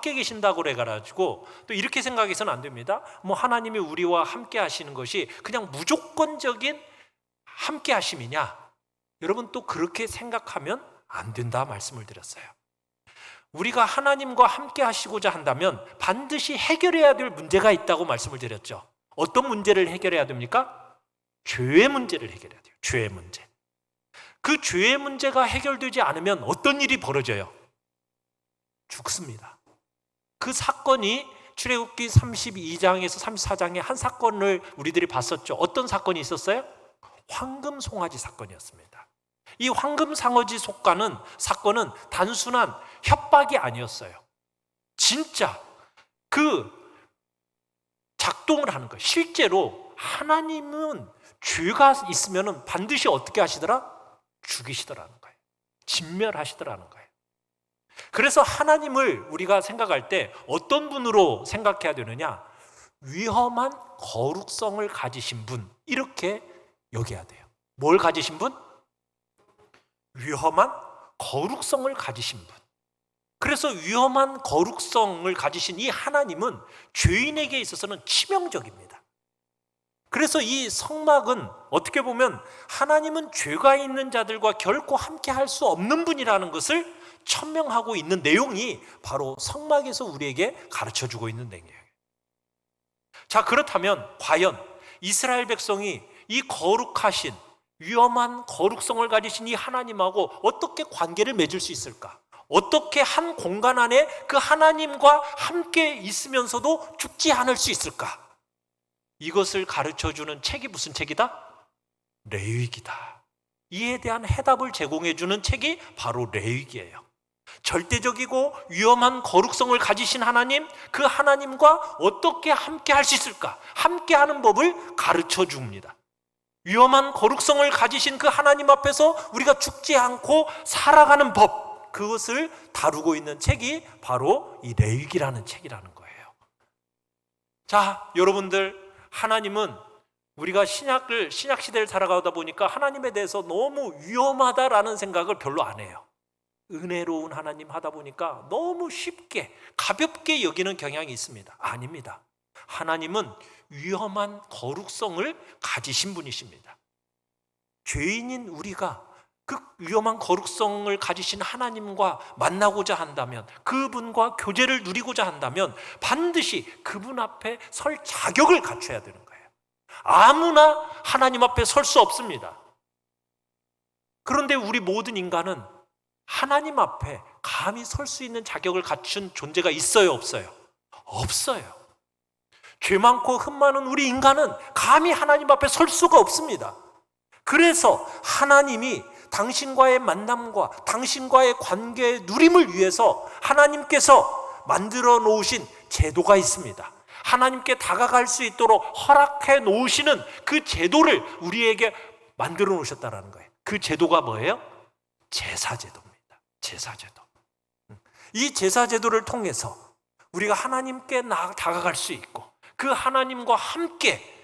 함께 계신다고 그래가지고 또 이렇게 생각해서는 안 됩니다. 뭐 하나님이 우리와 함께 하시는 것이 그냥 무조건적인 함께 하심이냐? 여러분 또 그렇게 생각하면 안 된다 말씀을 드렸어요. 우리가 하나님과 함께 하시고자 한다면 반드시 해결해야 될 문제가 있다고 말씀을 드렸죠. 어떤 문제를 해결해야 됩니까? 죄의 문제를 해결해야 돼요. 죄의 문제. 그 죄의 문제가 해결되지 않으면 어떤 일이 벌어져요? 죽습니다. 그 사건이 출애굽기 32장에서 34장의 한 사건을 우리들이 봤었죠. 어떤 사건이 있었어요? 황금 송아지 사건이었습니다. 이 황금 송아지 사건은 단순한 협박이 아니었어요. 진짜 그 작동을 하는 거예요. 실제로 하나님은 죄가 있으면 반드시 어떻게 하시더라? 죽이시더라는 거예요. 진멸하시더라는 거예요. 그래서 하나님을 우리가 생각할 때 어떤 분으로 생각해야 되느냐? 위험한 거룩성을 가지신 분, 이렇게 여겨야 돼요. 뭘 가지신 분? 위험한 거룩성을 가지신 분. 그래서 위험한 거룩성을 가지신 이 하나님은 죄인에게 있어서는 치명적입니다. 그래서 이 성막은 어떻게 보면 하나님은 죄가 있는 자들과 결코 함께 할 수 없는 분이라는 것을 천명하고 있는 내용이 바로 성막에서 우리에게 가르쳐주고 있는 내용이에요. 자, 그렇다면 과연 이스라엘 백성이 이 거룩하신 위험한 거룩성을 가지신 이 하나님하고 어떻게 관계를 맺을 수 있을까? 어떻게 한 공간 안에 그 하나님과 함께 있으면서도 죽지 않을 수 있을까? 이것을 가르쳐주는 책이 무슨 책이다? 레위기다. 이에 대한 해답을 제공해주는 책이 바로 레위기예요. 절대적이고 위험한 거룩성을 가지신 하나님, 그 하나님과 어떻게 함께 할 수 있을까? 함께 하는 법을 가르쳐 줍니다. 위험한 거룩성을 가지신 그 하나님 앞에서 우리가 죽지 않고 살아가는 법, 그것을 다루고 있는 책이 바로 이 레위기라는 책이라는 거예요. 자, 여러분들, 하나님은 우리가 신약 시대를 살아가다 보니까 하나님에 대해서 너무 위험하다라는 생각을 별로 안 해요. 은혜로운 하나님 하다 보니까 너무 쉽게 가볍게 여기는 경향이 있습니다. 아닙니다. 하나님은 위험한 거룩성을 가지신 분이십니다. 죄인인 우리가 그 위험한 거룩성을 가지신 하나님과 만나고자 한다면, 그분과 교제를 누리고자 한다면 반드시 그분 앞에 설 자격을 갖춰야 되는 거예요. 아무나 하나님 앞에 설 수 없습니다. 그런데 우리 모든 인간은 하나님 앞에 감히 설 수 있는 자격을 갖춘 존재가 있어요, 없어요? 없어요. 죄 많고 흠 많은 우리 인간은 감히 하나님 앞에 설 수가 없습니다. 그래서 하나님이 당신과의 만남과 당신과의 관계의 누림을 위해서 하나님께서 만들어 놓으신 제도가 있습니다. 하나님께 다가갈 수 있도록 허락해 놓으시는 그 제도를 우리에게 만들어 놓으셨다는 거예요. 그 제도가 뭐예요? 제사제도입니다. 제사제도. 이 제사제도를 통해서 우리가 하나님께 다가갈 수 있고 그 하나님과 함께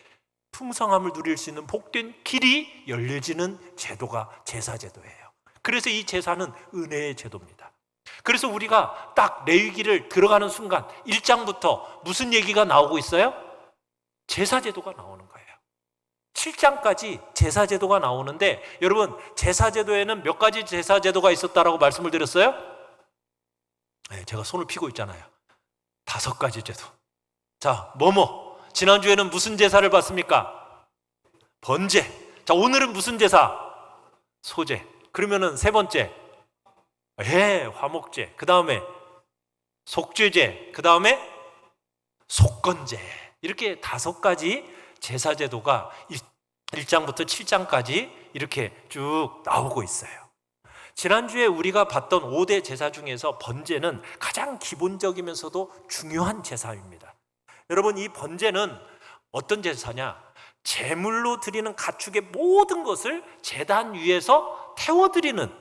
풍성함을 누릴 수 있는 복된 길이 열려지는 제도가 제사제도예요. 그래서 이 제사는 은혜의 제도입니다. 그래서 우리가 딱 레위기를 들어가는 순간 1장부터 무슨 얘기가 나오고 있어요? 제사제도가 나오는 거예요. 7장까지 제사제도가 나오는데, 여러분 제사제도에는 몇 가지 제사제도가 있었다라고 말씀을 드렸어요? 네, 제가 손을 피고 있잖아요. 5가지 제도. 자, 지난주에는 무슨 제사를 받습니까? 번제. 자, 오늘은 무슨 제사? 소제. 그러면은 3번째, 화목제. 그 다음에 속죄제. 그 다음에 속건제. 이렇게 5가지 제사제도가 1장부터 7장까지 이렇게 쭉 나오고 있어요. 지난주에 우리가 봤던 5대 제사 중에서 번제는 가장 기본적이면서도 중요한 제사입니다. 여러분, 이 번제는 어떤 제사냐? 제물로 드리는 가축의 모든 것을 제단 위에서 태워드리는,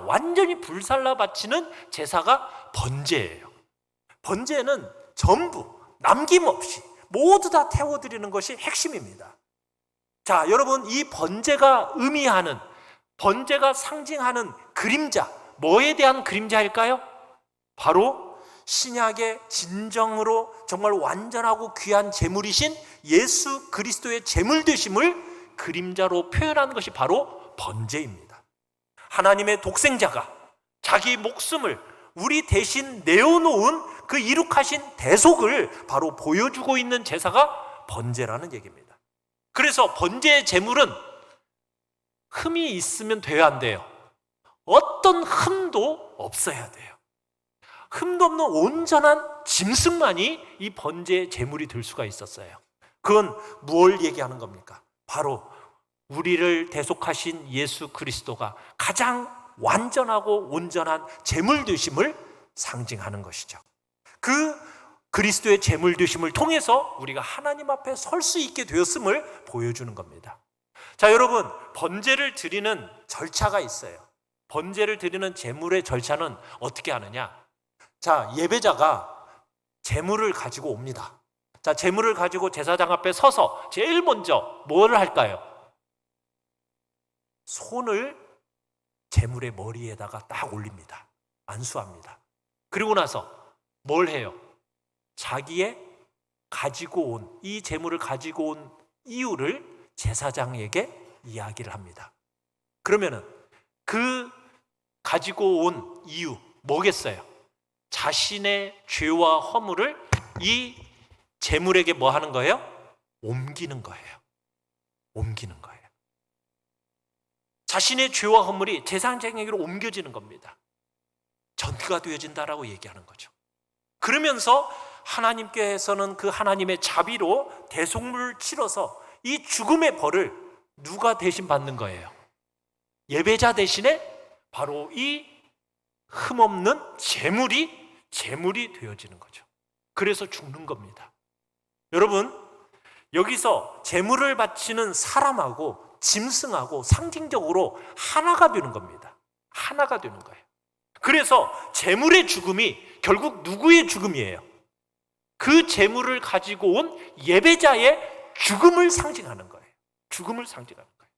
완전히 불살라 바치는 제사가 번제예요. 번제는 전부 남김없이 모두 다 태워드리는 것이 핵심입니다. 자, 여러분, 이 번제가 상징하는 그림자, 뭐에 대한 그림자일까요? 바로 신약의 진정으로 정말 완전하고 귀한 제물이신 예수 그리스도의 제물 되심을 그림자로 표현하는 것이 바로 번제입니다. 하나님의 독생자가 자기 목숨을 우리 대신 내어놓은 그 이룩하신 대속을 바로 보여주고 있는 제사가 번제라는 얘기입니다. 그래서 번제의 제물은 흠이 있으면 돼야 안 돼요. 어떤 흠도 없어야 돼요. 흠도 없는 온전한 짐승만이 이 번제의 제물이 될 수가 있었어요. 그건 무엇을 얘기하는 겁니까? 바로 우리를 대속하신 예수 그리스도가 가장 완전하고 온전한 제물 되심을 상징하는 것이죠. 그 그리스도의 제물 되심을 통해서 우리가 하나님 앞에 설 수 있게 되었음을 보여주는 겁니다. 자, 여러분, 번제를 드리는 절차가 있어요. 번제를 드리는 제물의 절차는 어떻게 하느냐? 자, 예배자가 제물을 가지고 옵니다. 자, 제물을 가지고 제사장 앞에 서서 제일 먼저 뭐를 할까요? 손을 제물의 머리에다가 딱 올립니다. 안수합니다. 그리고 나서 뭘 해요? 자기의 가지고 온, 이 제물을 가지고 온 이유를 제사장에게 이야기를 합니다. 그러면은 그 가지고 온 이유 뭐겠어요? 자신의 죄와 허물을 이 제물에게 뭐 하는 거예요? 옮기는 거예요. 옮기는 거예요. 자신의 죄와 허물이 제사장에게로 옮겨지는 겁니다. 전가 되어진다라고 얘기하는 거죠. 그러면서 하나님께서는 그 하나님의 자비로 대속물을 치러서 이 죽음의 벌을 누가 대신 받는 거예요? 예배자 대신에 바로 이 흠없는 제물이 되어지는 거죠. 그래서 죽는 겁니다. 여러분, 여기서 제물을 바치는 사람하고 짐승하고 상징적으로 하나가 되는 겁니다. 하나가 되는 거예요. 그래서 제물의 죽음이 결국 누구의 죽음이에요? 그 제물을 가지고 온 예배자의 죽음을 상징하는 거예요. 죽음을 상징하는 거예요.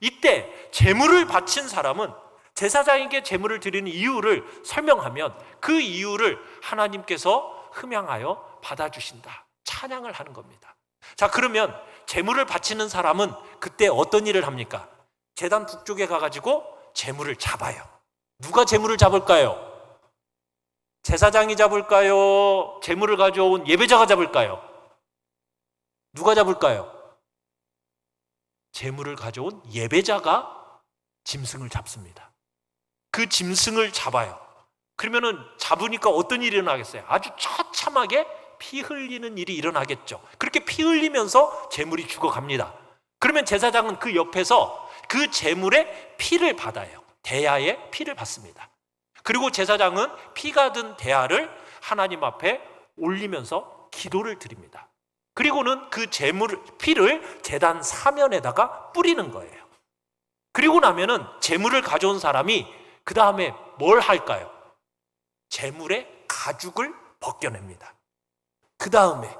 이때 제물을 바친 사람은 제사장에게 제물을 드리는 이유를 설명하면 그 이유를 하나님께서 흠양하여 받아주신다, 찬양을 하는 겁니다. 자, 그러면 제물을 바치는 사람은 그때 어떤 일을 합니까? 제단 북쪽에 가가지고 제물을 잡아요. 누가 제물을 잡을까요? 제사장이 잡을까요? 제물을 가져온 예배자가 잡을까요? 누가 잡을까요? 제물을 가져온 예배자가 짐승을 잡습니다. 그 짐승을 잡아요. 그러면은 잡으니까 어떤 일이 일어나겠어요? 아주 처참하게 피 흘리는 일이 일어나겠죠. 그렇게 피 흘리면서 제물이 죽어갑니다. 그러면 제사장은 그 옆에서 그 제물의 피를 받아요. 대야의 피를 받습니다. 그리고 제사장은 피가 든 대야를 하나님 앞에 올리면서 기도를 드립니다. 그리고는 그 피를 제단 사면에다가 뿌리는 거예요. 그리고 나면은 제물을 가져온 사람이 그 다음에 뭘 할까요? 제물의 가죽을 벗겨냅니다. 그 다음에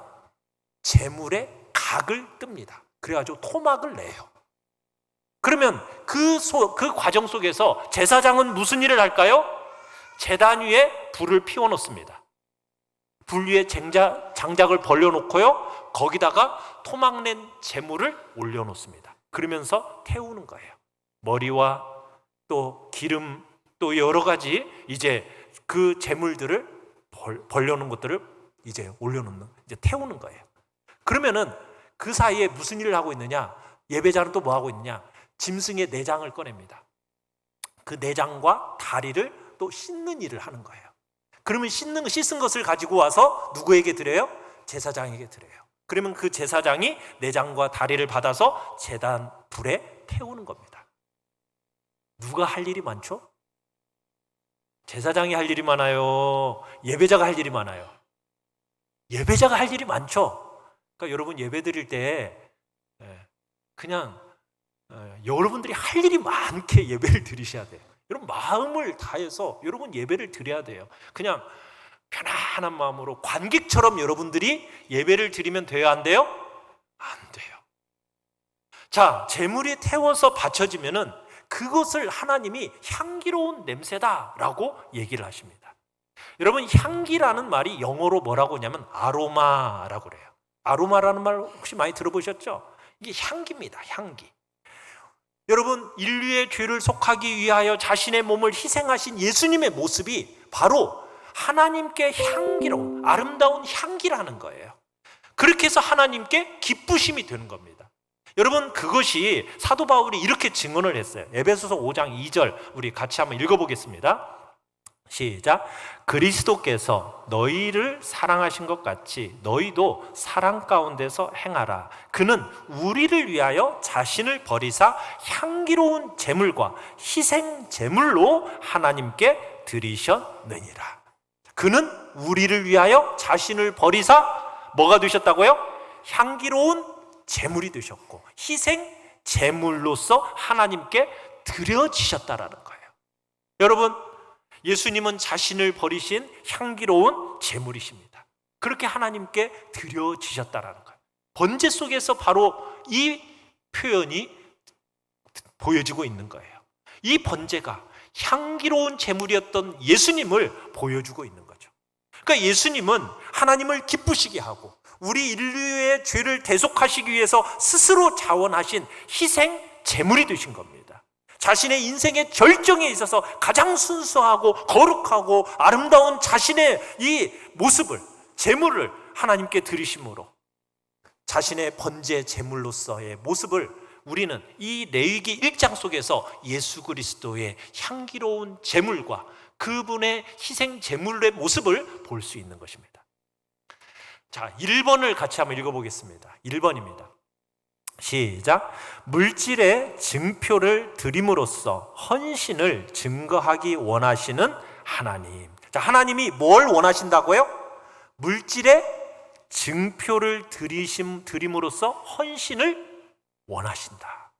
제물의 각을 뜹니다. 그래가지고 토막을 내요. 그러면 그 과정 속에서 제사장은 무슨 일을 할까요? 제단 위에 불을 피워놓습니다. 불 위에 장작을 벌려놓고요, 거기다가 토막낸 제물을 올려놓습니다. 그러면서 태우는 거예요. 머리와 또 기름 또 여러 가지 이제 그 제물들을 벌려놓은 것들을 이제 올려놓는, 이제 태우는 거예요. 그러면은 그 사이에 무슨 일을 하고 있느냐? 예배자는 또 뭐 하고 있느냐? 짐승의 내장을 꺼냅니다. 그 내장과 다리를 또 씻는 일을 하는 거예요. 그러면 씻은 것을 가지고 와서 누구에게 드려요? 제사장에게 드려요. 그러면 그 제사장이 내장과 다리를 받아서 제단 불에 태우는 겁니다. 누가 할 일이 많죠? 제사장이 할 일이 많아요? 예배자가 할 일이 많아요? 예배자가 할 일이 많죠. 그러니까 여러분 예배 드릴 때 그냥 여러분들이 할 일이 많게 예배를 드리셔야 돼요. 여러분 마음을 다해서 여러분 예배를 드려야 돼요. 그냥 편안한 마음으로 관객처럼 여러분들이 예배를 드리면 돼요, 안 돼요? 안 돼요. 자, 제물이 태워서 바쳐지면은 그것을 하나님이 향기로운 냄새다라고 얘기를 하십니다. 여러분, 향기라는 말이 영어로 뭐라고 하냐면 아로마라고 그래요. 아로마라는 말 혹시 많이 들어보셨죠? 이게 향기입니다. 향기. 여러분, 인류의 죄를 속하기 위하여 자신의 몸을 희생하신 예수님의 모습이 바로 하나님께 향기로운 아름다운 향기라는 거예요. 그렇게 해서 하나님께 기쁘심이 되는 겁니다. 여러분, 그것이 사도 바울이 이렇게 증언을 했어요. 에베소서 5장 2절 우리 같이 한번 읽어보겠습니다. 시작. 그리스도께서 너희를 사랑하신 것 같이 너희도 사랑 가운데서 행하라. 그는 우리를 위하여 자신을 버리사 향기로운 제물과 희생 제물로 하나님께 드리셨느니라. 그는 우리를 위하여 자신을 버리사 뭐가 되셨다고요? 향기로운 제물이 되셨고 희생 제물로서 하나님께 드려지셨다라는 거예요. 여러분, 예수님은 자신을 버리신 향기로운 제물이십니다. 그렇게 하나님께 드려지셨다라는 거예요. 번제 속에서 바로 이 표현이 보여지고 있는 거예요. 이 번제가 향기로운 제물이었던 예수님을 보여주고 있는 거죠. 그러니까 예수님은 하나님을 기쁘시게 하고 우리 인류의 죄를 대속하시기 위해서 스스로 자원하신 희생 제물이 되신 겁니다. 자신의 인생의 절정에 있어서 가장 순수하고 거룩하고 아름다운 자신의 이 모습을, 제물을 하나님께 드리심으로 자신의 번제 제물로서의 모습을 우리는 이 레위기 1장 속에서 예수 그리스도의 향기로운 제물과 그분의 희생 제물의 모습을 볼 수 있는 것입니다. 자, 1번을 같이 한번 읽어보겠습니다. 1번입니다. 시작. 물질의 증표를 드림으로써 헌신을 증거하기 원하시는 하나님. 자, 하나님이 뭘 원하신다고요? 물질의 증표를 드림으로써 헌신을 원하신다.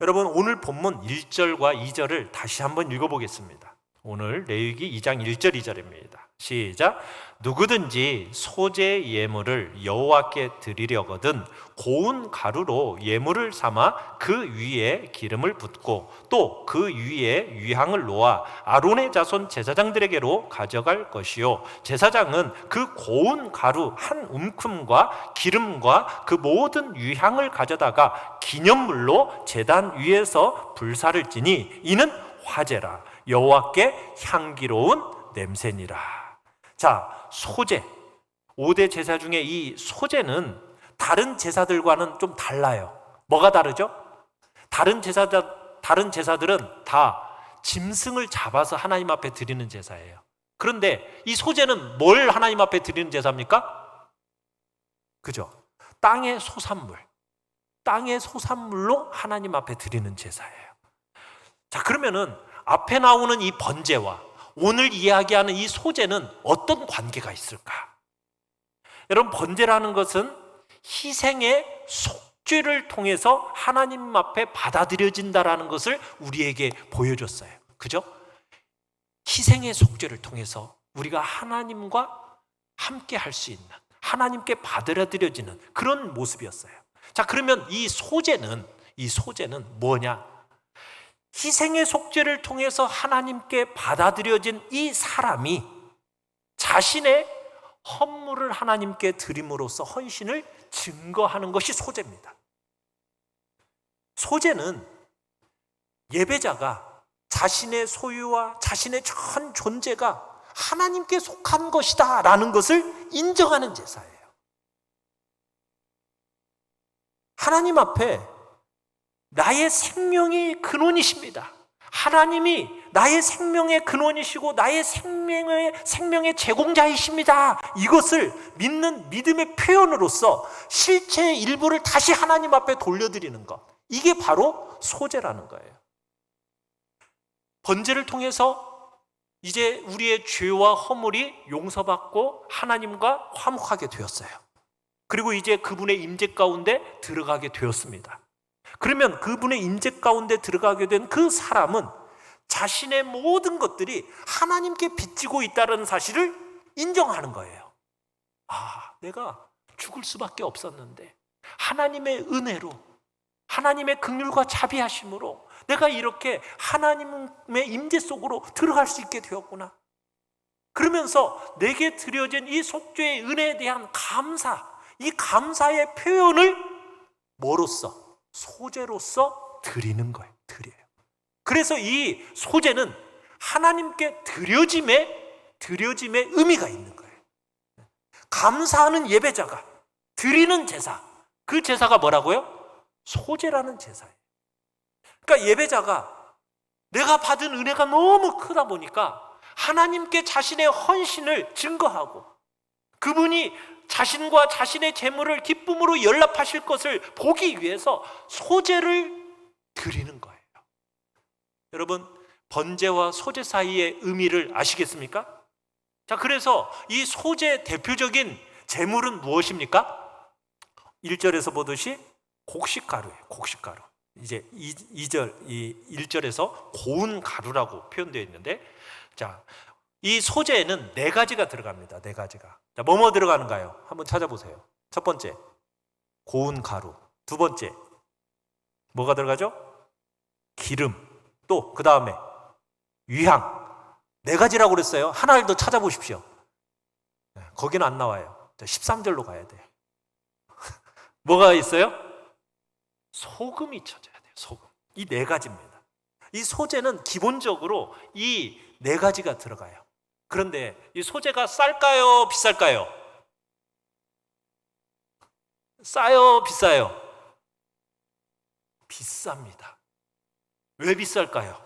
여러분, 오늘 본문 1절과 2절을 다시 한번 읽어보겠습니다. 오늘 레위기 2장 1절 2절입니다. 시작. 누구든지 소재 예물을 여호와께 드리려거든 고운 가루로 예물을 삼아 그 위에 기름을 붓고 또 그 위에 유향을 놓아 아론의 자손 제사장들에게로 가져갈 것이요 제사장은 그 고운 가루 한 움큼과 기름과 그 모든 유향을 가져다가 기념물로 제단 위에서 불사를 지니 이는 화제라 여호와께 향기로운 냄새니라. 자, 소제, 5대 제사 중에 이 소제는 다른 제사들과는 좀 달라요. 뭐가 다르죠? 다른 제사들은 다 짐승을 잡아서 하나님 앞에 드리는 제사예요. 그런데 이 소제는 뭘 하나님 앞에 드리는 제사입니까? 그죠? 땅의 소산물로 하나님 앞에 드리는 제사예요. 자, 그러면은 앞에 나오는 이 번제와 오늘 이야기하는 이 소제는 어떤 관계가 있을까? 여러분, 번제라는 것은 희생의 속죄를 통해서 하나님 앞에 받아들여진다라는 것을 우리에게 보여줬어요. 그죠? 희생의 속죄를 통해서 우리가 하나님과 함께 할 수 있는, 하나님께 받아들여지는 그런 모습이었어요. 자, 그러면 이 소제는 뭐냐? 희생의 속죄를 통해서 하나님께 받아들여진 이 사람이 자신의 헌물을 하나님께 드림으로써 헌신을 증거하는 것이 소제입니다. 소제는 예배자가 자신의 소유와 자신의 전 존재가 하나님께 속한 것이다 라는 것을 인정하는 제사예요. 하나님 앞에 나의 생명이 근원이십니다. 하나님이 나의 생명의 근원이시고 나의 생명의 제공자이십니다. 이것을 믿는 믿음의 표현으로서 실체의 일부를 다시 하나님 앞에 돌려드리는 것, 이게 바로 소제라는 거예요. 번제를 통해서 이제 우리의 죄와 허물이 용서받고 하나님과 화목하게 되었어요. 그리고 이제 그분의 임재 가운데 들어가게 되었습니다. 그러면 그분의 임재 가운데 들어가게 된 그 사람은 자신의 모든 것들이 하나님께 빚지고 있다는 사실을 인정하는 거예요. 아, 내가 죽을 수밖에 없었는데 하나님의 은혜로, 하나님의 긍휼과 자비하심으로 내가 이렇게 하나님의 임재 속으로 들어갈 수 있게 되었구나. 그러면서 내게 드려진 이 속죄의 은혜에 대한 감사, 이 감사의 표현을 뭐로써? 소제로서 드리는 거예요. 드려요. 그래서 이 소제는 하나님께 드려짐의 의미가 있는 거예요. 감사하는 예배자가 드리는 제사, 그 제사가 뭐라고요? 소제라는 제사예요. 그러니까 예배자가 내가 받은 은혜가 너무 크다 보니까 하나님께 자신의 헌신을 증거하고 그분이 자신과 자신의 재물을 기쁨으로 연락하실 것을 보기 위해서 소제를 드리는 거예요. 여러분, 번제와 소제 사이의 의미를 아시겠습니까? 자, 그래서 이 소제 대표적인 재물은 무엇입니까? 1절에서 보듯이 곡식가루예요. 곡식가루. 이제 1절에서 고운 가루라고 표현되어 있는데, 자, 이 소제에는 4가지가 들어갑니다. 4가지가. 자, 뭐뭐 들어가는가요? 한번 찾아보세요. 첫 번째, 고운 가루. 두 번째, 뭐가 들어가죠? 기름. 또 그 다음에 유향. 4가지라고 그랬어요. 하나를 더 찾아보십시오. 거기는 안 나와요. 자, 13절로 가야 돼요. 뭐가 있어요? 소금이 쳐져야 돼요. 소금. 이 4가지입니다. 이 소제는 기본적으로 이 4가지가 들어가요. 그런데 이 소제가 쌀까요? 비쌀까요? 싸요? 비싸요? 비쌉니다. 왜 비쌀까요?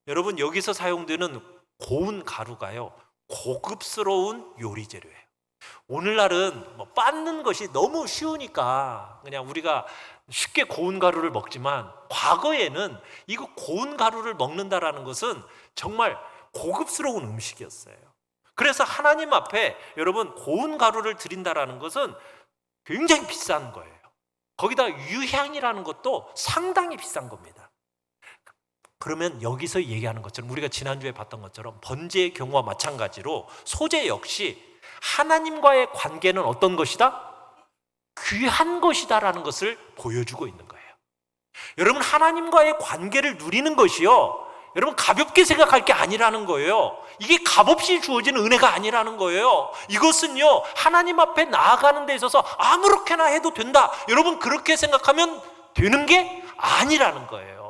여러분, 여기서 사용되는 고운 가루가요, 고급스러운 요리 재료예요. 오늘날은 빻는 것이 너무 쉬우니까 그냥 우리가 쉽게 고운 가루를 먹지만, 과거에는 이거 고운 가루를 먹는다라는 것은 정말 고급스러운 음식이었어요. 그래서 하나님 앞에 여러분 고운 가루를 드린다라는 것은 굉장히 비싼 거예요. 거기다 유향이라는 것도 상당히 비싼 겁니다. 그러면 여기서 얘기하는 것처럼, 우리가 지난주에 봤던 것처럼 번제의 경우와 마찬가지로 소제 역시 하나님과의 관계는 어떤 것이다? 귀한 것이다라는 것을 보여주고 있는 거예요. 여러분, 하나님과의 관계를 누리는 것이요, 여러분 가볍게 생각할 게 아니라는 거예요. 이게 값없이 주어지는 은혜가 아니라는 거예요. 이것은요, 하나님 앞에 나아가는 데 있어서 아무렇게나 해도 된다, 여러분 그렇게 생각하면 되는 게 아니라는 거예요.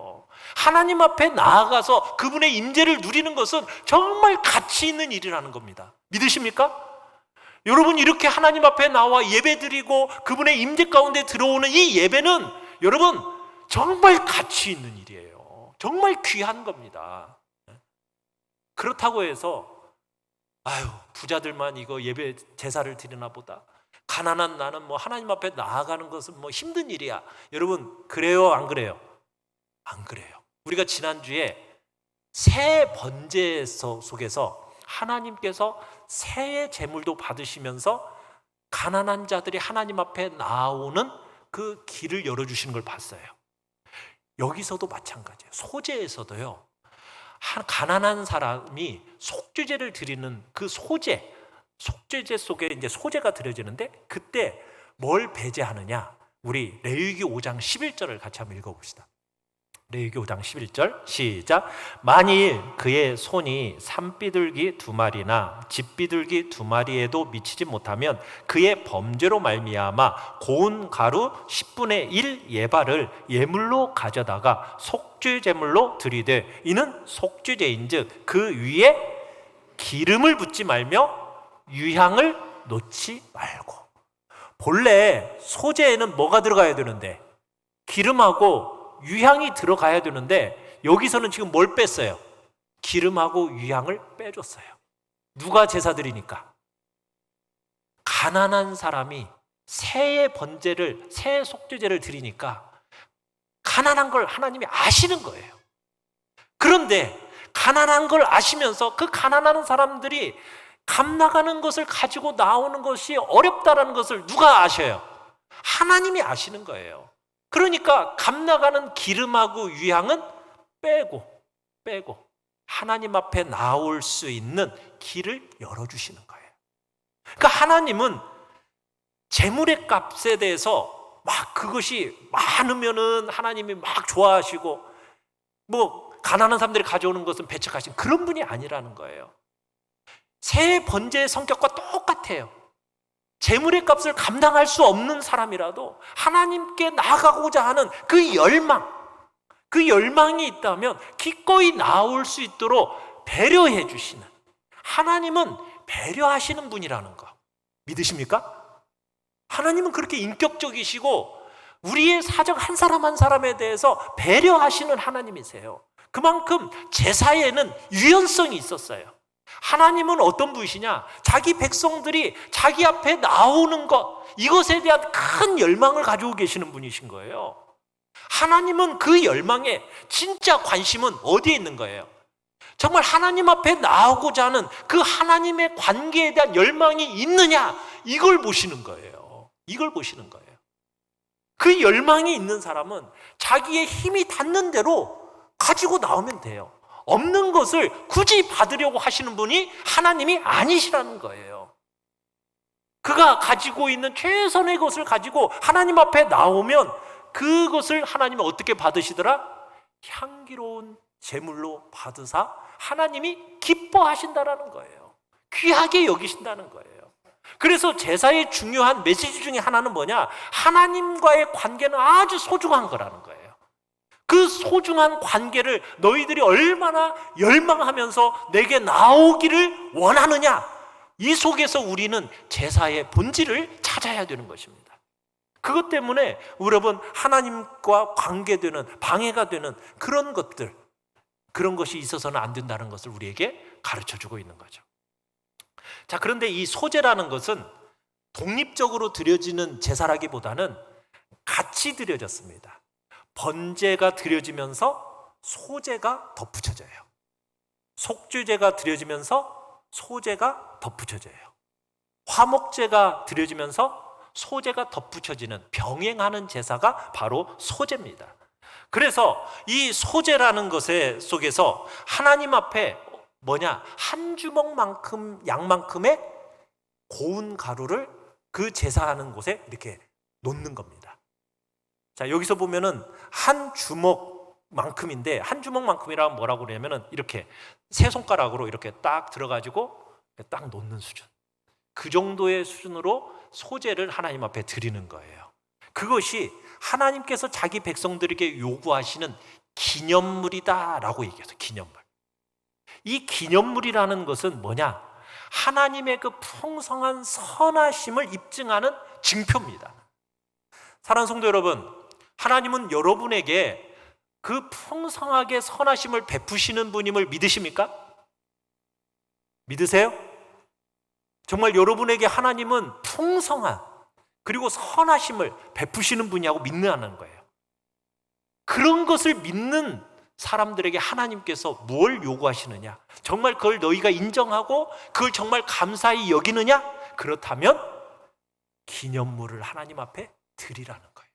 하나님 앞에 나아가서 그분의 임재를 누리는 것은 정말 가치 있는 일이라는 겁니다. 믿으십니까? 여러분, 이렇게 하나님 앞에 나와 예배드리고 그분의 임재 가운데 들어오는 이 예배는 여러분 정말 가치 있는 일이에요. 정말 귀한 겁니다. 그렇다고 해서 부자들만 이거 예배 제사를 드리나 보다, 가난한 나는 하나님 앞에 나아가는 것은 힘든 일이야, 여러분 그래요? 안 그래요? 안 그래요. 우리가 지난주에 새 번제 속에서 하나님께서 새의 제물도 받으시면서 가난한 자들이 하나님 앞에 나오는 그 길을 열어주시는 걸 봤어요. 여기서도 마찬가지예요. 소제에서도요, 가난한 사람이 속죄제를 드리는 그 속죄제 속에 이제 소제가 드려지는데, 그때 뭘 배제하느냐? 우리 레위기 5장 11절을 같이 한번 읽어봅시다. 레위기 5장 11절 시작. 만일 그의 손이 산비둘기 2마리나 집비둘기 2마리에도 미치지 못하면 그의 범죄로 말미암아 고운 가루 10분의 1 예발을 예물로 가져다가 속죄제물로 드리되, 이는 속죄제인즉 그 위에 기름을 붓지 말며 유향을 놓지 말고. 본래 소제에는 뭐가 들어가야 되는데? 기름하고 유향이 들어가야 되는데, 여기서는 지금 뭘 뺐어요? 기름하고 유향을 빼줬어요. 누가 제사 드리니까? 가난한 사람이 새의 번제를, 새의 속죄제를 드리니까 가난한 걸 하나님이 아시는 거예요. 그런데 가난한 걸 아시면서 그 가난한 사람들이 값 나가는 것을 가지고 나오는 것이 어렵다라는 것을 누가 아셔요? 하나님이 아시는 거예요. 그러니까 값 나가는 기름하고 유향은 빼고 하나님 앞에 나올 수 있는 길을 열어주시는 거예요. 그러니까 하나님은 재물의 값에 대해서 그것이 많으면은 하나님이 좋아하시고, 가난한 사람들이 가져오는 것은 배척하신 그런 분이 아니라는 거예요. 새 번제의 성격과 똑같아요. 재물의 값을 감당할 수 없는 사람이라도 하나님께 나아가고자 하는 그 열망이 있다면 기꺼이 나올 수 있도록 배려해 주시는, 하나님은 배려하시는 분이라는 거 믿으십니까? 하나님은 그렇게 인격적이시고 우리의 사정 한 사람 한 사람에 대해서 배려하시는 하나님이세요. 그만큼 제사에는 유연성이 있었어요. 하나님은 어떤 분이시냐? 자기 백성들이 자기 앞에 나오는 것, 이것에 대한 큰 열망을 가지고 계시는 분이신 거예요. 하나님은 그 열망에 진짜 관심은 어디에 있는 거예요? 정말 하나님 앞에 나오고자 하는 그 하나님의 관계에 대한 열망이 있느냐, 이걸 보시는 거예요. 이걸 보시는 거예요. 그 열망이 있는 사람은 자기의 힘이 닿는 대로 가지고 나오면 돼요. 없는 것을 굳이 받으려고 하시는 분이 하나님이 아니시라는 거예요. 그가 가지고 있는 최선의 것을 가지고 하나님 앞에 나오면 그것을 하나님이 어떻게 받으시더라? 향기로운 제물로 받으사 하나님이 기뻐하신다라는 거예요. 귀하게 여기신다는 거예요. 그래서 제사의 중요한 메시지 중에 하나는 뭐냐? 하나님과의 관계는 아주 소중한 거라는 거예요. 그 소중한 관계를 너희들이 얼마나 열망하면서 내게 나오기를 원하느냐, 이 속에서 우리는 제사의 본질을 찾아야 되는 것입니다. 그것 때문에 여러분, 하나님과 관계되는, 방해가 되는 그런 것들, 그런 것이 있어서는 안 된다는 것을 우리에게 가르쳐주고 있는 거죠. 자, 그런데 이 소제라는 것은 독립적으로 드려지는 제사라기보다는 같이 드려졌습니다. 번제가 드려지면서 소제가 덧붙여져요. 속죄제가 드려지면서 소제가 덧붙여져요. 화목제가 드려지면서 소제가 덧붙여지는 병행하는 제사가 바로 소제입니다. 그래서 이 소제라는 것의 속에서 하나님 앞에 뭐냐? 한 주먹만큼 양만큼의 고운 가루를 그 제사하는 곳에 이렇게 놓는 겁니다. 자, 여기서 보면은 한 주먹만큼인데, 한 주먹만큼이라면 뭐라고 그러냐면은 이렇게 세 손가락으로 이렇게 딱 들어가지고 딱 놓는 수준. 그 정도의 수준으로 소제를 하나님 앞에 드리는 거예요. 그것이 하나님께서 자기 백성들에게 요구하시는 기념물이다라고 얘기해서 기념물. 이 기념물이라는 것은 뭐냐? 하나님의 그 풍성한 선하심을 입증하는 증표입니다. 사랑하는 성도 여러분, 하나님은 여러분에게 그 풍성하게 선하심을 베푸시는 분임을 믿으십니까? 믿으세요? 정말 여러분에게 하나님은 풍성한 그리고 선하심을 베푸시는 분이라고 믿는 거예요. 그런 것을 믿는 사람들에게 하나님께서 뭘 요구하시느냐? 정말 그걸 너희가 인정하고 그걸 정말 감사히 여기느냐? 그렇다면 기념물을 하나님 앞에 드리라는 거예요.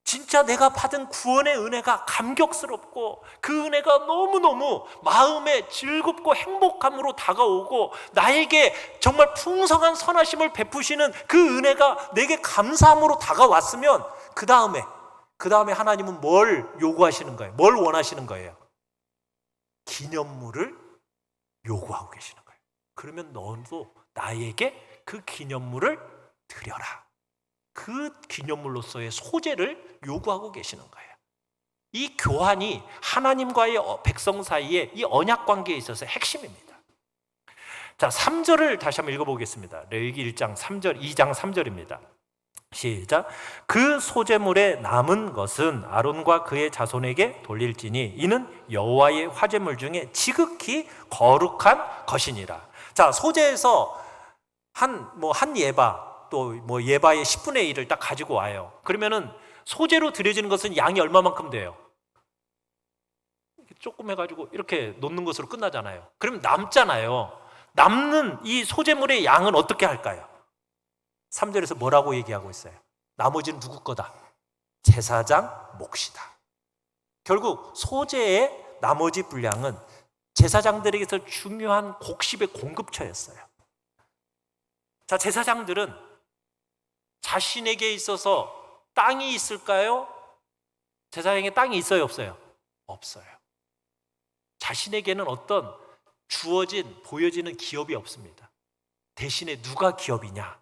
진짜 내가 받은 구원의 은혜가 감격스럽고 그 은혜가 너무너무 마음에 즐겁고 행복함으로 다가오고 나에게 정말 풍성한 선하심을 베푸시는 그 은혜가 내게 감사함으로 다가왔으면 그 다음에 하나님은 뭘 요구하시는 거예요? 뭘 원하시는 거예요? 기념물을 요구하고 계시는 거예요. 그러면 너도 나에게 그 기념물을 드려라. 그 기념물로서의 소제를 요구하고 계시는 거예요. 이 교환이 하나님과의 백성 사이에 이 언약 관계에 있어서 핵심입니다. 자, 3절을 다시 한번 읽어보겠습니다. 레위기 1장 3절, 2장 3절입니다. 시작. 그 소제물에 남은 것은 아론과 그의 자손에게 돌릴지니 이는 여호와의 화제물 중에 지극히 거룩한 것이니라. 자, 소제에서 한 예바, 또 예바의 10분의 1을 딱 가지고 와요. 그러면은 소제로 드려지는 것은 양이 얼마만큼 돼요? 조금 해가지고 이렇게 놓는 것으로 끝나잖아요. 그러면 남잖아요. 남는 이 소제물의 양은 어떻게 할까요? 3절에서 뭐라고 얘기하고 있어요? 나머지는 누구 거다? 제사장 몫이다. 결국 소제의 나머지 분량은 제사장들에게서 중요한 곡식의 공급처였어요. 자, 제사장들은 자신에게 있어서 땅이 있을까요? 제사장에게 땅이 있어요, 없어요? 없어요. 자신에게는 어떤 보여지는 기업이 없습니다. 대신에 누가 기업이냐?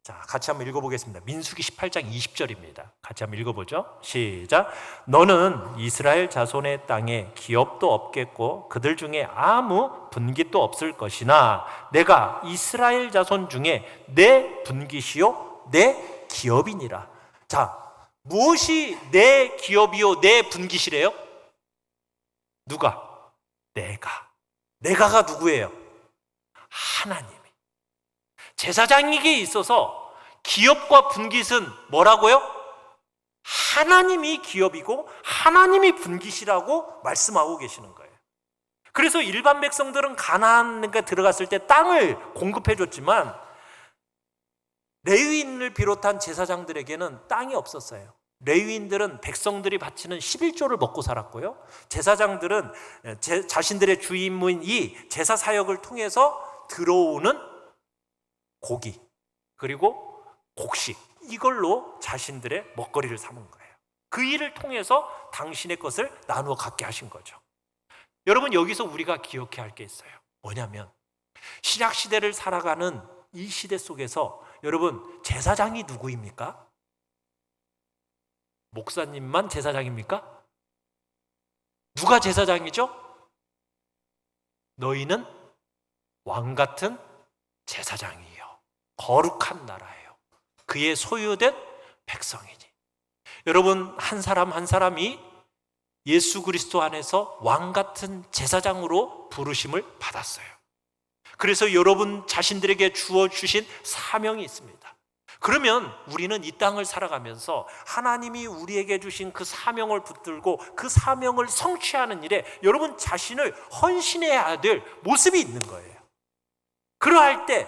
자, 같이 한번 읽어보겠습니다. 민수기 18장 20절입니다. 같이 한번 읽어보죠. 시작. 너는 이스라엘 자손의 땅에 기업도 없겠고 그들 중에 아무 분깃도 없을 것이나 내가 이스라엘 자손 중에 내 분깃이요 내 기업이니라. 자, 무엇이 내 기업이요 내 분깃이래요? 누가? 내가가 누구예요? 하나님이. 제사장에게 있어서 기업과 분깃은 뭐라고요? 하나님이 기업이고 하나님이 분깃이라고 말씀하고 계시는 거예요. 그래서 일반 백성들은 가나안에 들어갔을 때 땅을 공급해 줬지만 레위인을 비롯한 제사장들에게는 땅이 없었어요. 레위인들은 백성들이 바치는 11조를 먹고 살았고요. 제사장들은 자신들의 주임문이 제사 사역을 통해서 들어오는 고기 그리고 곡식 이걸로 자신들의 먹거리를 삼은 거예요. 그 일을 통해서 당신의 것을 나누어 갖게 하신 거죠. 여러분, 여기서 우리가 기억해야 할 게 있어요. 뭐냐면 신약 시대를 살아가는 이 시대 속에서 여러분, 제사장이 누구입니까? 목사님만 제사장입니까? 누가 제사장이죠? 너희는 왕 같은 제사장이에요. 거룩한 나라예요. 그의 소유된 백성이니. 여러분, 한 사람 한 사람이 예수 그리스도 안에서 왕 같은 제사장으로 부르심을 받았어요. 그래서 여러분 자신들에게 주어주신 사명이 있습니다. 그러면 우리는 이 땅을 살아가면서 하나님이 우리에게 주신 그 사명을 붙들고 그 사명을 성취하는 일에 여러분 자신을 헌신해야 될 모습이 있는 거예요. 그러할 때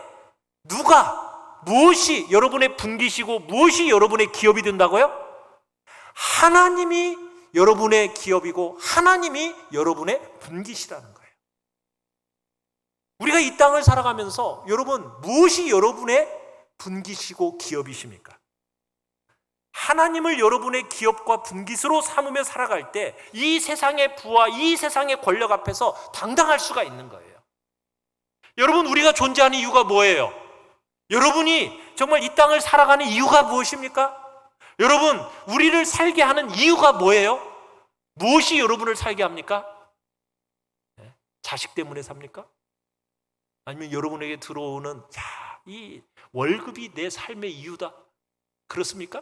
무엇이 여러분의 분깃이고 무엇이 여러분의 기업이 된다고요? 하나님이 여러분의 기업이고 하나님이 여러분의 분깃이라는 거예요. 우리가 이 땅을 살아가면서 여러분 무엇이 여러분의 분깃이고 기업이십니까? 하나님을 여러분의 기업과 분깃으로 삼으며 살아갈 때 이 세상의 부와 이 세상의 권력 앞에서 당당할 수가 있는 거예요. 여러분, 우리가 존재하는 이유가 뭐예요? 여러분이 정말 이 땅을 살아가는 이유가 무엇입니까? 여러분, 우리를 살게 하는 이유가 뭐예요? 무엇이 여러분을 살게 합니까? 자식 때문에 삽니까? 아니면 여러분에게 들어오는 이 월급이 내 삶의 이유다, 그렇습니까?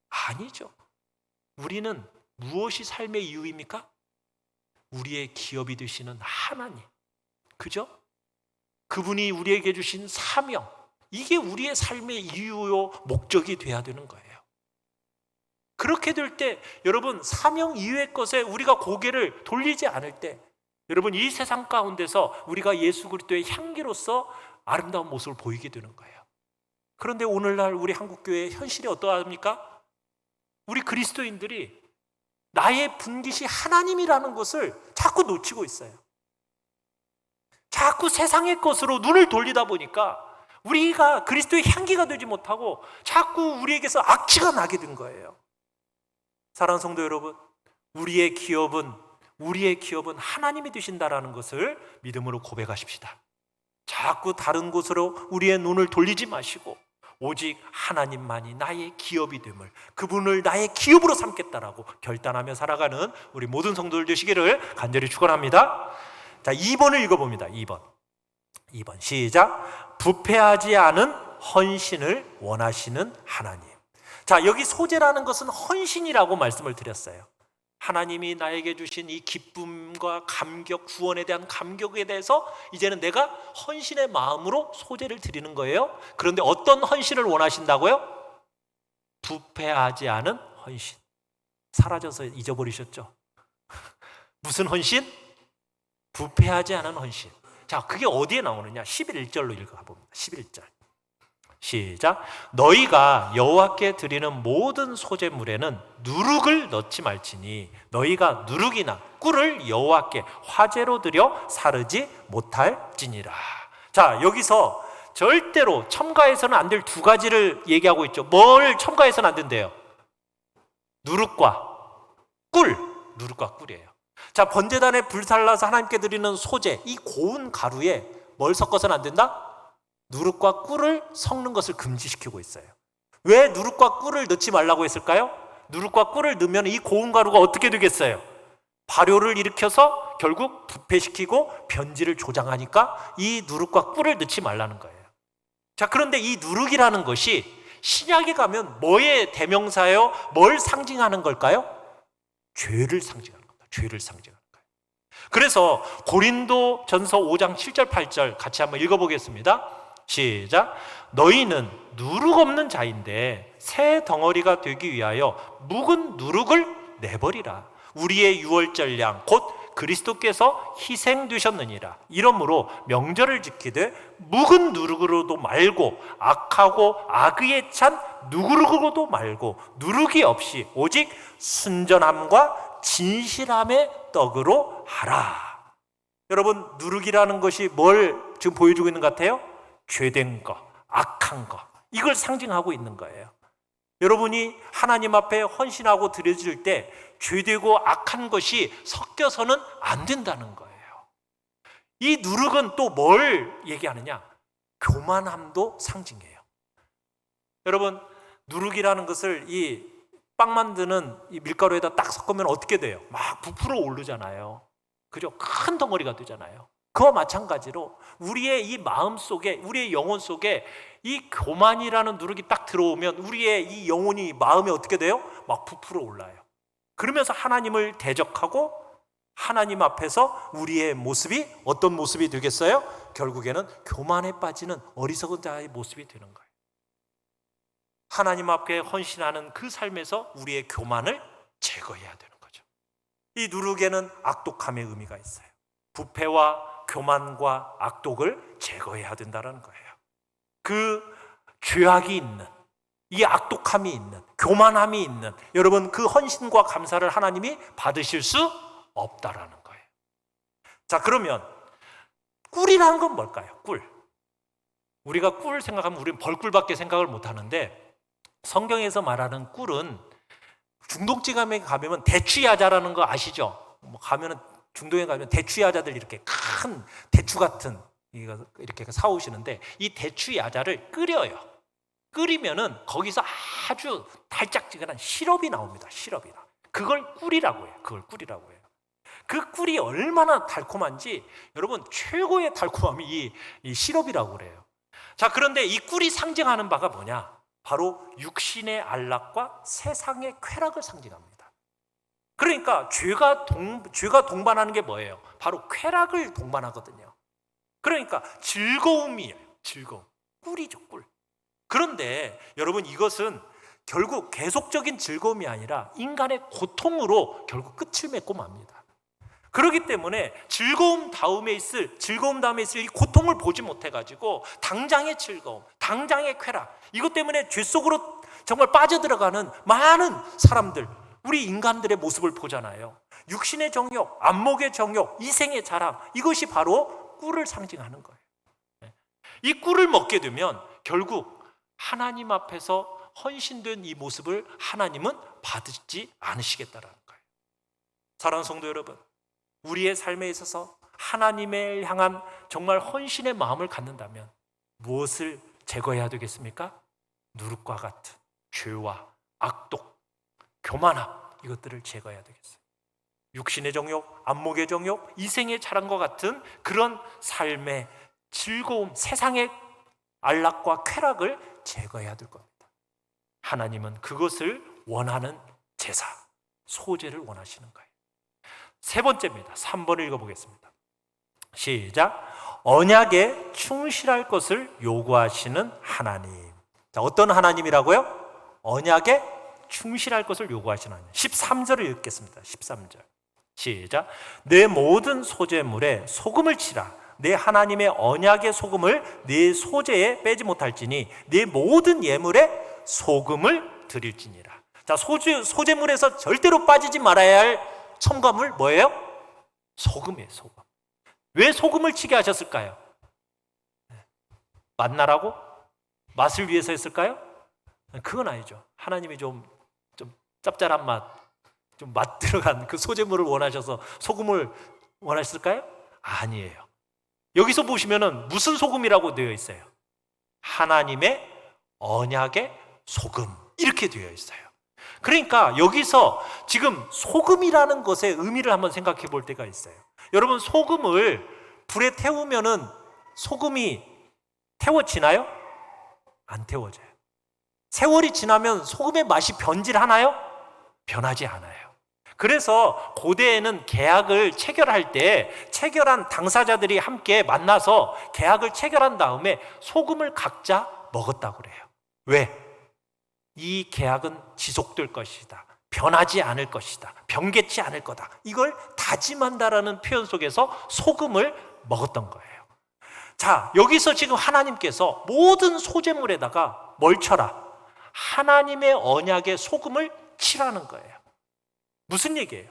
아니죠. 우리는 무엇이 삶의 이유입니까? 우리의 기업이 되시는 하나님, 그죠? 그분이 우리에게 주신 사명, 이게 우리의 삶의 이유요 목적이 돼야 되는 거예요. 그렇게 될 때 여러분, 사명 이외의 것에 우리가 고개를 돌리지 않을 때 여러분, 이 세상 가운데서 우리가 예수 그리스도의 향기로서 아름다운 모습을 보이게 되는 거예요. 그런데 오늘날 우리 한국교회의 현실이 어떠합니까? 우리 그리스도인들이 나의 분깃이 하나님이라는 것을 자꾸 놓치고 있어요. 자꾸 세상의 것으로 눈을 돌리다 보니까 우리가 그리스도의 향기가 되지 못하고 자꾸 우리에게서 악취가 나게 된 거예요. 사랑하는 성도 여러분, 우리의 기업은 하나님이 되신다라는 것을 믿음으로 고백하십시다. 자꾸 다른 곳으로 우리의 눈을 돌리지 마시고 오직 하나님만이 나의 기업이 됨을, 그분을 나의 기업으로 삼겠다라고 결단하며 살아가는 우리 모든 성도들 되시기를 간절히 축원합니다. 자, 2번을 읽어봅니다. 2번 시작. 부패하지 않은 헌신을 원하시는 하나님. 자, 여기 소재라는 것은 헌신이라고 말씀을 드렸어요. 하나님이 나에게 주신 이 기쁨과 감격, 구원에 대한 감격에 대해서 이제는 내가 헌신의 마음으로 소재를 드리는 거예요. 그런데 어떤 헌신을 원하신다고요? 부패하지 않은 헌신. 사라져서 잊어버리셨죠? 무슨 헌신? 부패하지 않은 헌신. 자, 그게 어디에 나오느냐? 11절로 읽어봅니다. 11절 시작. 너희가 여호와께 드리는 모든 소제물에는 누룩을 넣지 말지니 너희가 누룩이나 꿀을 여호와께 화제로 드려 사르지 못할지니라. 자, 여기서 절대로 첨가해서는 안 될 두 가지를 얘기하고 있죠. 뭘 첨가해서는 안 된대요? 누룩과 꿀. 누룩과 꿀이에요. 자, 번제단에 불살라서 하나님께 드리는 소제, 이 고운 가루에 뭘 섞어서는 안 된다? 누룩과 꿀을 섞는 것을 금지시키고 있어요. 왜 누룩과 꿀을 넣지 말라고 했을까요? 누룩과 꿀을 넣으면 이 고운 가루가 어떻게 되겠어요? 발효를 일으켜서 결국 부패시키고 변질을 조장하니까 이 누룩과 꿀을 넣지 말라는 거예요. 자, 그런데 이 누룩이라는 것이 신약에 가면 뭐의 대명사예요? 뭘 상징하는 걸까요? 죄를 상징하는 겁니다. 죄를 상징하는 거예요. 그래서 고린도 전서 5장 7절 8절 같이 한번 읽어보겠습니다. 시작. 너희는 누룩 없는 자인데 새 덩어리가 되기 위하여 묵은 누룩을 내버리라. 우리의 유월절 양 곧 그리스도께서 희생되셨느니라. 이러므로 명절을 지키되 묵은 누룩으로도 말고 악하고 악의에 찬 누룩으로도 말고 누룩이 없이 오직 순전함과 진실함의 떡으로 하라. 여러분, 누룩이라는 것이 뭘 지금 보여주고 있는 것 같아요? 죄된 거, 악한 거, 이걸 상징하고 있는 거예요. 여러분이 하나님 앞에 헌신하고 드려질 때 죄되고 악한 것이 섞여서는 안 된다는 거예요. 이 누룩은 또 뭘 얘기하느냐? 교만함도 상징해요. 여러분, 누룩이라는 것을 이 빵 만드는 이 밀가루에다 딱 섞으면 어떻게 돼요? 막 부풀어 오르잖아요. 그죠? 큰 덩어리가 되잖아요. 그와 마찬가지로 우리의 이 마음 속에, 우리의 영혼 속에 이 교만이라는 누룩이 딱 들어오면 우리의 이 영혼이, 마음이 어떻게 돼요? 막 부풀어 올라요. 그러면서 하나님을 대적하고 하나님 앞에서 우리의 모습이 어떤 모습이 되겠어요? 결국에는 교만에 빠지는 어리석은 자의 모습이 되는 거예요. 하나님 앞에 헌신하는 그 삶에서 우리의 교만을 제거해야 되는 거죠. 이 누룩에는 악독함의 의미가 있어요. 부패와 교만과 악독을 제거해야 된다는 거예요. 그 죄악이 있는, 이 악독함이 있는, 교만함이 있는 여러분, 그 헌신과 감사를 하나님이 받으실 수 없다라는 거예요. 자, 그러면 꿀이라는 건 뭘까요? 꿀. 우리가 꿀 생각하면 우리는 벌꿀밖에 생각을 못 하는데, 성경에서 말하는 꿀은 중동지감에 가면 대추야자라는 거 아시죠? 가면은 중동에 가면 대추야자들 이렇게 큰 대추 같은 이렇게 사오시는데, 이 대추야자를 끓여요. 끓이면은 거기서 아주 달짝지근한 시럽이 나옵니다. 시럽이 나. 그걸 꿀이라고 해요. 그걸 꿀이라고 해요. 그 꿀이 얼마나 달콤한지 여러분, 최고의 달콤함이 이 시럽이라고 그래요. 자, 그런데 이 꿀이 상징하는 바가 뭐냐? 바로 육신의 안락과 세상의 쾌락을 상징합니다. 그러니까 죄가 동반하는 게 뭐예요? 바로 쾌락을 동반하거든요. 그러니까 즐거움이에요. 즐거움. 꿀이죠, 꿀. 그런데 여러분, 이것은 결국 계속적인 즐거움이 아니라 인간의 고통으로 결국 끝을 맺고 맙니다. 그렇기 때문에 즐거움 다음에 있을 이 고통을 보지 못해가지고 당장의 즐거움, 당장의 쾌락, 이것 때문에 죄 속으로 정말 빠져들어가는 많은 사람들, 우리 인간들의 모습을 보잖아요. 육신의 정욕, 안목의 정욕, 이생의 자랑, 이것이 바로 꿀을 상징하는 거예요. 이 꿀을 먹게 되면 결국 하나님 앞에서 헌신된 이 모습을 하나님은 받지 않으시겠다라는 거예요. 사랑하는 성도 여러분, 우리의 삶에 있어서 하나님을 향한 정말 헌신의 마음을 갖는다면 무엇을 제거해야 되겠습니까? 누룩과 같은 죄와 악독, 교만함, 이것들을 제거해야 되겠어요. 육신의 정욕, 안목의 정욕, 이생의 자랑과 같은 그런 삶의 즐거움, 세상의 안락과 쾌락을 제거해야 될 겁니다. 하나님은 그것을 원하는 제사, 소제를 원하시는 거예요. 세 번째입니다. 3번을 읽어보겠습니다. 시작. 언약에 충실할 것을 요구하시는 하나님. 자, 어떤 하나님이라고요? 언약에 충실할 것을 요구하시는 하나님. 13절을 읽겠습니다. 13절. 시작. 내 모든 소제물에 소금을 치라. 내 하나님의 언약의 소금을 네 소제에 빼지 못할지니 네 모든 예물에 소금을 드릴지니라. 자, 소제물에서 절대로 빠지지 말아야 할 첨가물 뭐예요? 소금이에요, 소금. 왜 소금을 치게 하셨을까요? 맛나라고? 맛을 위해서 했을까요? 그건 아니죠. 하나님이 좀 짭짤한 맛, 좀 맛 들어간 그 소재물을 원하셔서 소금을 원하셨을까요? 아니에요. 여기서 보시면은 무슨 소금이라고 되어 있어요? 하나님의 언약의 소금 이렇게 되어 있어요. 그러니까 여기서 지금 소금이라는 것의 의미를 한번 생각해 볼 때가 있어요. 여러분, 소금을 불에 태우면은 소금이 태워지나요? 안 태워져요. 세월이 지나면 소금의 맛이 변질하나요? 변하지 않아요. 그래서 고대에는 계약을 체결할 때 체결한 당사자들이 함께 만나서 계약을 체결한 다음에 소금을 각자 먹었다고 그래요. 왜? 이 계약은 지속될 것이다. 변하지 않을 것이다. 변개치 않을 거다. 이걸 다짐한다라는 표현 속에서 소금을 먹었던 거예요. 자, 여기서 지금 하나님께서 모든 소재물에다가 뭘 쳐라? 하나님의 언약의 소금을 치라는 거예요. 무슨 얘기예요?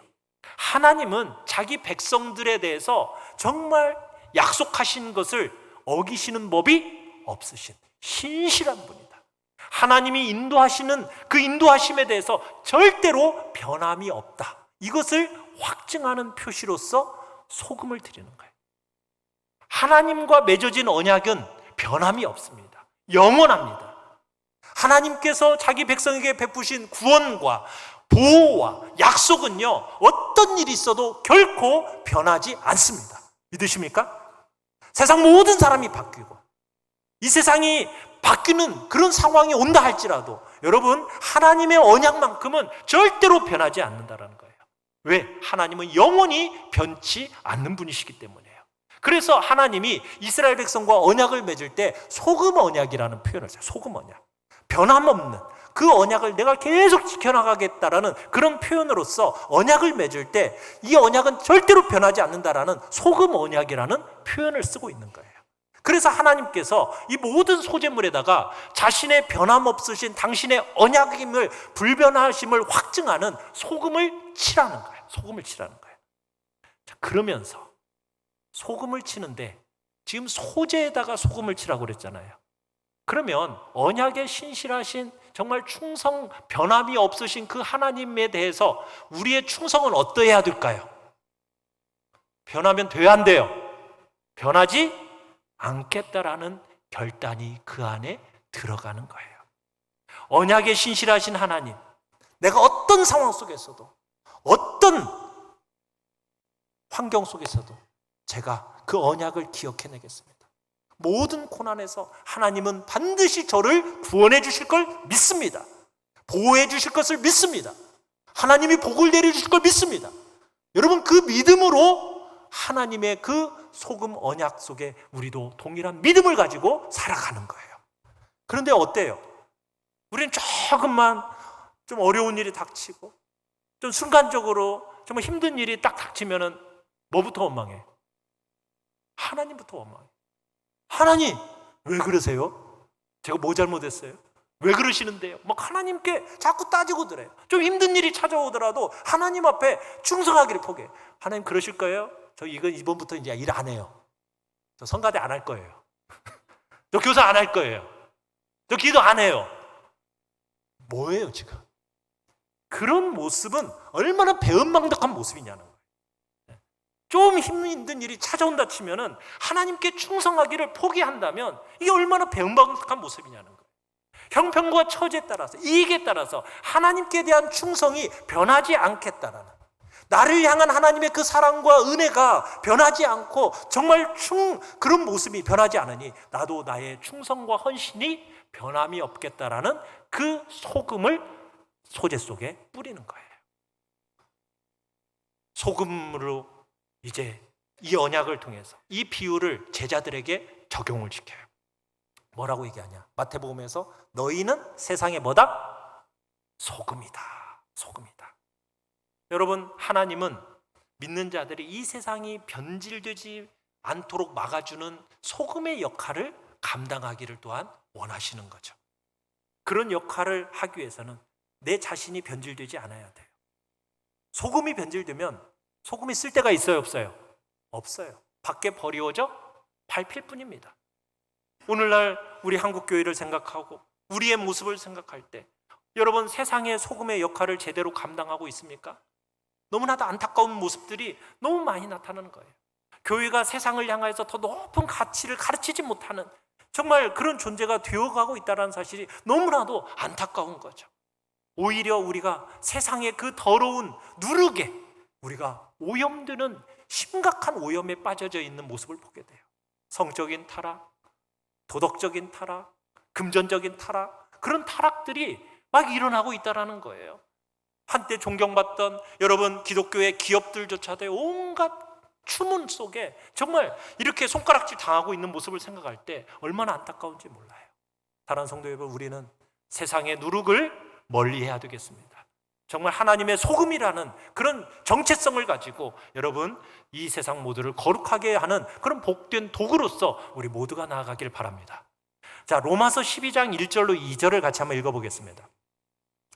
하나님은 자기 백성들에 대해서 정말 약속하신 것을 어기시는 법이 없으신 신실한 분이다. 하나님이 인도하시는 그 인도하심에 대해서 절대로 변함이 없다. 이것을 확증하는 표시로서 소금을 드리는 거예요. 하나님과 맺어진 언약은 변함이 없습니다. 영원합니다. 하나님께서 자기 백성에게 베푸신 구원과 보호와 약속은요, 어떤 일이 있어도 결코 변하지 않습니다. 믿으십니까? 세상 모든 사람이 바뀌고 이 세상이 바뀌는 그런 상황이 온다 할지라도 여러분, 하나님의 언약만큼은 절대로 변하지 않는다는 거예요. 왜? 하나님은 영원히 변치 않는 분이시기 때문이에요. 그래서 하나님이 이스라엘 백성과 언약을 맺을 때 소금 언약이라는 표현을 써요. 소금 언약. 변함없는 그 언약을 내가 계속 지켜나가겠다라는 그런 표현으로서 언약을 맺을 때 이 언약은 절대로 변하지 않는다라는 소금 언약이라는 표현을 쓰고 있는 거예요. 그래서 하나님께서 이 모든 소재물에다가 자신의 변함없으신 당신의 언약임을 불변하심을 확증하는 소금을 칠하는 거예요. 소금을 칠하는 거예요. 자, 그러면서 소금을 치는데 지금 소재에다가 소금을 치라고 그랬잖아요. 그러면 언약에 신실하신 정말 충성 변함이 없으신 그 하나님에 대해서 우리의 충성은 어떠해야 될까요? 변하면 돼야 안 돼요? 변하지 않겠다라는 결단이 그 안에 들어가는 거예요. 언약에 신실하신 하나님, 내가 어떤 상황 속에서도 어떤 환경 속에서도 제가 그 언약을 기억해내겠습니다. 모든 고난에서 하나님은 반드시 저를 구원해 주실 걸 믿습니다. 보호해 주실 것을 믿습니다. 하나님이 복을 내려주실 걸 믿습니다. 여러분, 그 믿음으로 하나님의 그 소금 언약 속에 우리도 동일한 믿음을 가지고 살아가는 거예요. 그런데 어때요? 우리는 조금만 좀 어려운 일이 닥치고 좀 순간적으로 정말 힘든 일이 딱 닥치면은 뭐부터 원망해? 하나님부터 원망해. 하나님, 왜 그러세요? 제가 뭐 잘못했어요? 왜 그러시는데요? 막 하나님께 자꾸 따지고 들어요. 좀 힘든 일이 찾아오더라도 하나님 앞에 충성하기를 포기해. 하나님 그러실 거예요? 저 이번부터 이제 일 안 해요. 저 성가대 안 할 거예요. 저 교사 안 할 거예요. 저 기도 안 해요. 뭐예요 지금? 그런 모습은 얼마나 배은망덕한 모습이냐는 거예요. 좀 힘든 일이 찾아온다 치면은 하나님께 충성하기를 포기한다면 이게 얼마나 배은망덕한 모습이냐는 거예요. 형편과 처지에 따라서, 이익에 따라서 하나님께 대한 충성이 변하지 않겠다라는, 나를 향한 하나님의 그 사랑과 은혜가 변하지 않고 정말 그런 모습이 변하지 않으니 나도 나의 충성과 헌신이 변함이 없겠다라는 그 소금을 소재 속에 뿌리는 거예요. 소금으로 이제 이 언약을 통해서 이 비유를 제자들에게 적용을 시켜요. 뭐라고 얘기하냐? 마태복음에서 너희는 세상의 뭐다? 소금이다. 소금이다. 여러분, 하나님은 믿는 자들이 이 세상이 변질되지 않도록 막아주는 소금의 역할을 감당하기를 또한 원하시는 거죠. 그런 역할을 하기 위해서는 내 자신이 변질되지 않아야 돼요. 소금이 변질되면 소금이 쓸 데가 있어요, 없어요? 없어요. 밖에 버리워져 밟힐 뿐입니다. 오늘날 우리 한국교회를 생각하고 우리의 모습을 생각할 때 여러분, 세상의 소금의 역할을 제대로 감당하고 있습니까? 너무나도 안타까운 모습들이 너무 많이 나타나는 거예요. 교회가 세상을 향해서 더 높은 가치를 가르치지 못하는 정말 그런 존재가 되어가고 있다는 사실이 너무나도 안타까운 거죠. 오히려 우리가 세상의 그 더러운 누룩에 우리가 오염되는 심각한 오염에 빠져져 있는 모습을 보게 돼요. 성적인 타락, 도덕적인 타락, 금전적인 타락, 그런 타락들이 막 일어나고 있다는 거예요. 한때 존경받던 여러분 기독교의 기업들조차도 온갖 추문 속에 정말 이렇게 손가락질 당하고 있는 모습을 생각할 때 얼마나 안타까운지 몰라요. 사랑하는 성도 여러분, 우리는 세상의 누룩을 멀리해야 되겠습니다. 정말 하나님의 소금이라는 그런 정체성을 가지고 여러분 이 세상 모두를 거룩하게 하는 그런 복된 도구로서 우리 모두가 나아가길 바랍니다. 자, 로마서 12장 1절로 2절을 같이 한번 읽어보겠습니다.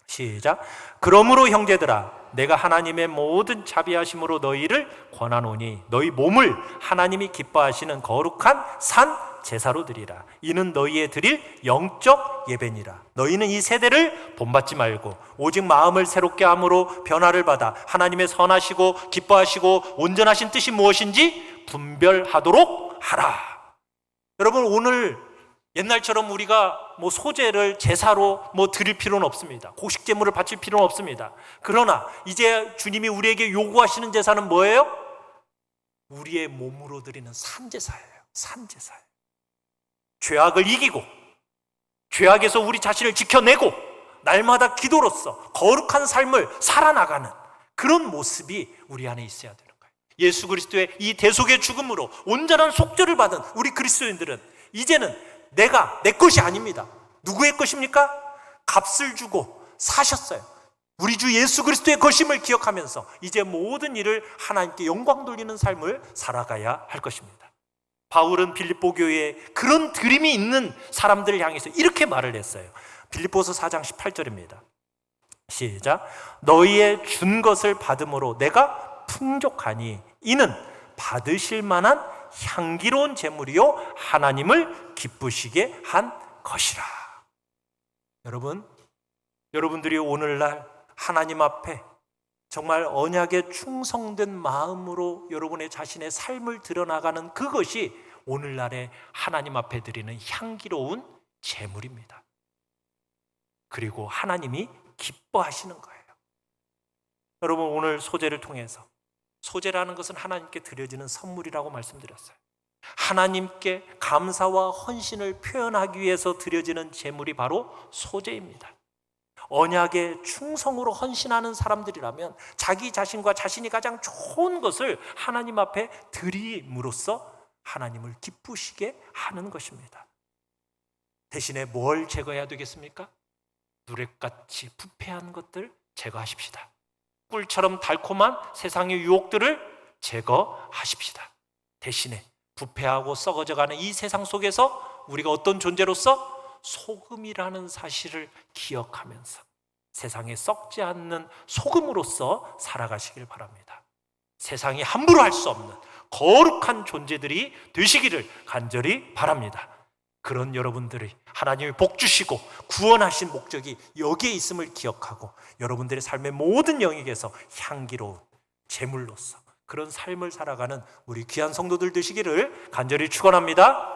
시작. 그러므로 형제들아, 내가 하나님의 모든 자비하심으로 너희를 권하노니 너희 몸을 하나님이 기뻐하시는 거룩한 산 제사로 드리라. 이는 너희의 드릴 영적 예배니라. 너희는 이 세대를 본받지 말고 오직 마음을 새롭게 함으로 변화를 받아 하나님의 선하시고 기뻐하시고 온전하신 뜻이 무엇인지 분별하도록 하라. 여러분, 오늘 옛날처럼 우리가 소제를 제사로 드릴 필요는 없습니다. 곡식 제물을 바칠 필요는 없습니다. 그러나 이제 주님이 우리에게 요구하시는 제사는 뭐예요? 우리의 몸으로 드리는 산제사예요. 산제사예요. 죄악을 이기고 죄악에서 우리 자신을 지켜내고 날마다 기도로서 거룩한 삶을 살아나가는 그런 모습이 우리 안에 있어야 되는 거예요. 예수 그리스도의 이 대속의 죽음으로 온전한 속죄를 받은 우리 그리스도인들은 이제는 내가 내 것이 아닙니다. 누구의 것입니까? 값을 주고 사셨어요. 우리 주 예수 그리스도의 것임을 기억하면서 이제 모든 일을 하나님께 영광 돌리는 삶을 살아가야 할 것입니다. 바울은 빌립보 교회에 그런 드림이 있는 사람들을 향해서 이렇게 말을 했어요. 빌립보서 4장 18절입니다. 시작. 너희의 준 것을 받음으로 내가 풍족하니 이는 받으실 만한 향기로운 제물이요 하나님을 기쁘시게 한 것이라. 여러분들이 오늘날 하나님 앞에 정말 언약에 충성된 마음으로 여러분의 자신의 삶을 드러나가는 그것이 오늘날의 하나님 앞에 드리는 향기로운 제물입니다. 그리고 하나님이 기뻐하시는 거예요. 여러분, 오늘 소제를 통해서, 소제라는 것은 하나님께 드려지는 선물이라고 말씀드렸어요. 하나님께 감사와 헌신을 표현하기 위해서 드려지는 제물이 바로 소제입니다. 언약에 충성으로 헌신하는 사람들이라면 자기 자신과 자신이 가장 좋은 것을 하나님 앞에 드림으로써 하나님을 기쁘시게 하는 것입니다. 대신에 뭘 제거해야 되겠습니까? 누렛같이 부패한 것들 제거하십시다. 꿀처럼 달콤한 세상의 유혹들을 제거하십시다. 대신에 부패하고 썩어져가는 이 세상 속에서 우리가 어떤 존재로서 소금이라는 사실을 기억하면서 세상에 썩지 않는 소금으로서 살아가시길 바랍니다. 세상이 함부로 할 수 없는 거룩한 존재들이 되시기를 간절히 바랍니다. 그런 여러분들이 하나님이 복 주시고 구원하신 목적이 여기에 있음을 기억하고 여러분들의 삶의 모든 영역에서 향기로운 제물로서 그런 삶을 살아가는 우리 귀한 성도들 되시기를 간절히 축원합니다.